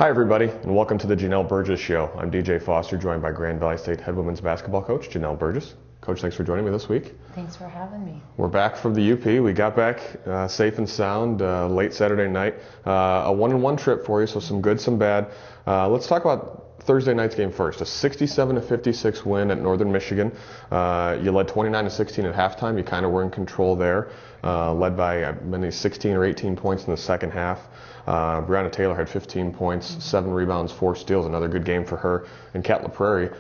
Hi everybody, and welcome to the Janel Burgess Show. I'm DJ Foster, joined by Grand Valley State head women's basketball coach, Janel Burgess. Coach, thanks for joining me this week. Thanks for having me. We're back from the UP. We got back safe and sound late Saturday night. A 1-1 trip for you, so some good, some bad. Let's talk about Thursday night's game first. A 67-56 win at Northern Michigan. You led 29-16 at halftime. You kind of were in control there. Led by many 16 or 18 points in the second half. Brianna Taylor had 15 points, 7 rebounds, 4 steals. Another good game for her. And Kat LaPrairie,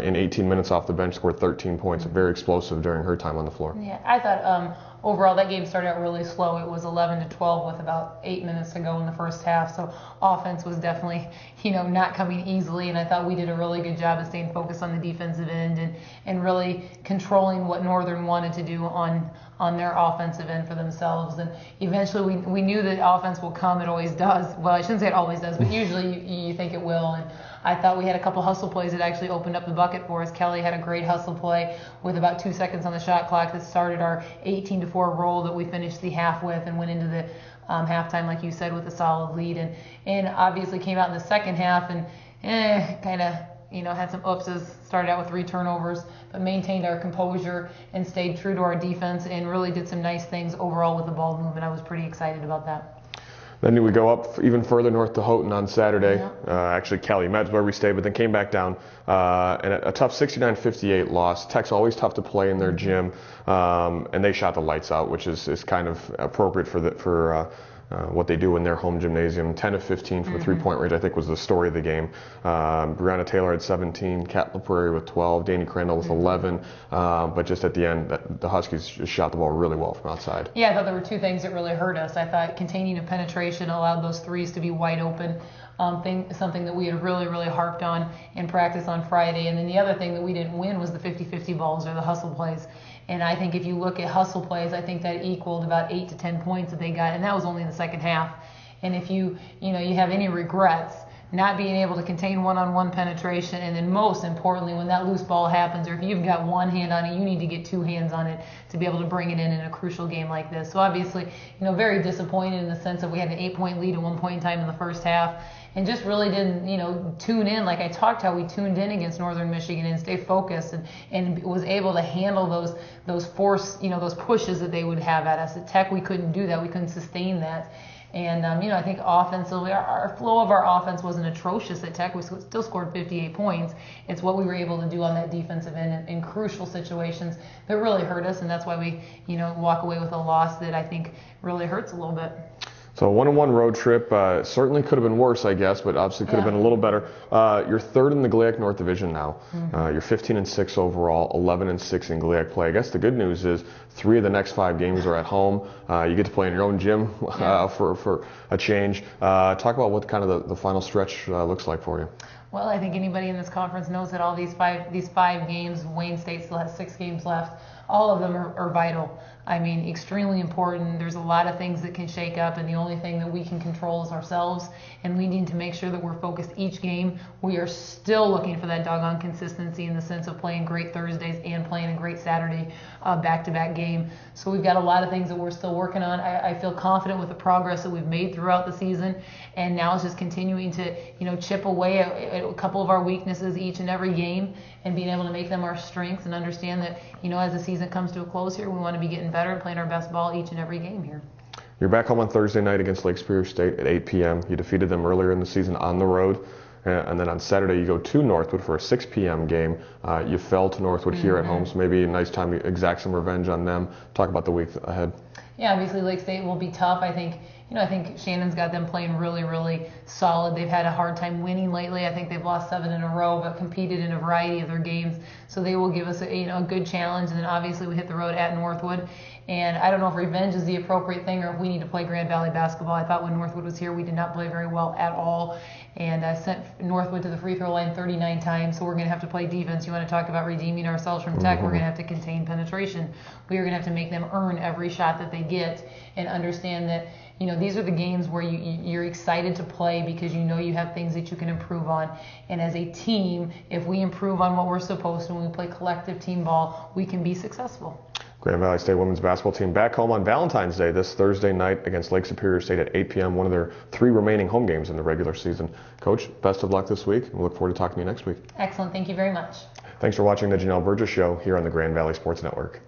in 18 minutes off the bench, scored 13 points. Very explosive during her time on the floor. Yeah, I thought overall that game started out really slow. It was 11-12 with about 8 minutes to go in the first half. So offense was definitely, not coming easily. And I thought we did a really good job of staying focused on the defensive end and really controlling what Northern wanted to do on their offensive end for themselves. And eventually we knew that offense will come. It always does. Well, I shouldn't say it always does, but usually you think it will. And I thought we had a couple hustle plays that actually opened up the bucket for us. Kelly had a great hustle play with about 2 seconds on the shot clock that started our 18-4 roll that we finished the half with and went into the halftime, like you said, with a solid lead. And obviously came out in the second half and kind of had some oopses, started out with 3 turnovers, but maintained our composure and stayed true to our defense and really did some nice things overall with the ball movement. I was pretty excited about that. Then we go up even further north to Houghton on Saturday. Yeah. Actually, Calumet is where we stayed, but then came back down. And a tough 69-58 loss. Tech's always tough to play in their gym, and they shot the lights out, which is kind of appropriate for what they do in their home gymnasium. 10 of 15 from a three-point range, I think, was the story of the game. Brianna Taylor had 17, Kat LaPrairie with 12, Danny Crandall with 11. But just at the end, the Huskies just shot the ball really well from outside. Yeah, I thought there were 2 things that really hurt us. I thought containing of penetration allowed those threes to be wide open. Something that we had really, really harped on in practice on Friday. And then the other thing that we didn't win was the 50-50 balls or the hustle plays. And I think if you look at hustle plays, I think that equaled about 8 to 10 points that they got, and that was only in the second half. And if you have any regrets, not being able to contain one-on-one penetration, and then most importantly, when that loose ball happens, or if you've got one hand on it, you need to get 2 hands on it to be able to bring it in a crucial game like this. So obviously, very disappointed in the sense that we had an 8-point lead at one point in time in the first half, and just really didn't, tune in like I talked how we tuned in against Northern Michigan and stay focused and was able to handle those force, those pushes that they would have at us. At Tech, we couldn't do that. We couldn't sustain that. And, I think offensively, our flow of our offense wasn't atrocious at Tech. We still scored 58 points. It's what we were able to do on that defensive end in crucial situations that really hurt us. And that's why we, walk away with a loss that I think really hurts a little bit. So a 1-1 road trip certainly could have been worse, I guess, but obviously could have been a little better. You're 3rd in the GLIAC North Division now. You're 15-6 overall, 11-6 in GLIAC play. I guess the good news is 3 of the next 5 games are at home. You get to play in your own gym for a change. Talk about what kind of the final stretch looks like for you. Well, I think anybody in this conference knows that all these five games, Wayne State still has 6 games left. All of them are vital. I mean, extremely important. There's a lot of things that can shake up, and the only thing that we can control is ourselves, and we need to make sure that we're focused each game. We are still looking for that doggone consistency in the sense of playing great Thursdays and playing a great Saturday back-to-back game. So we've got a lot of things that we're still working on. I feel confident with the progress that we've made throughout the season, and now it's just continuing to, chip away at a couple of our weaknesses each and every game and being able to make them our strengths and understand that, as the season comes to a close here, we want to be getting better and playing our best ball each and every game here. You're back home on Thursday night against Lake Superior State at 8 p.m. You defeated them earlier in the season on the road. And then on Saturday, you go to Northwood for a 6 p.m. game. You fell to Northwood here at home, so maybe a nice time to exact some revenge on them. Talk about the week ahead. Yeah, obviously Lake State will be tough. I think Shannon's got them playing really, really solid. They've had a hard time winning lately. I think they've lost 7 in a row, but competed in a variety of their games. So they will give us a good challenge. And then obviously we hit the road at Northwood. And I don't know if revenge is the appropriate thing or if we need to play Grand Valley basketball. I thought when Northwood was here, we did not play very well at all. And I sent Northwood to the free throw line 39 times, so we're going to have to play defense. You want to talk about redeeming ourselves from Tech, we're going to have to contain penetration. We are going to have to make them earn every shot that they get and understand that, these are the games where you're excited to play because you have things that you can improve on. And as a team, if we improve on what we're supposed to and we play collective team ball, we can be successful. Grand Valley State women's basketball team back home on Valentine's Day this Thursday night against Lake Superior State at 8 p.m., one of their 3 remaining home games in the regular season. Coach, best of luck this week, and we look forward to talking to you next week. Excellent. Thank you very much. Thanks for watching the Janel Burgess Show here on the Grand Valley Sports Network.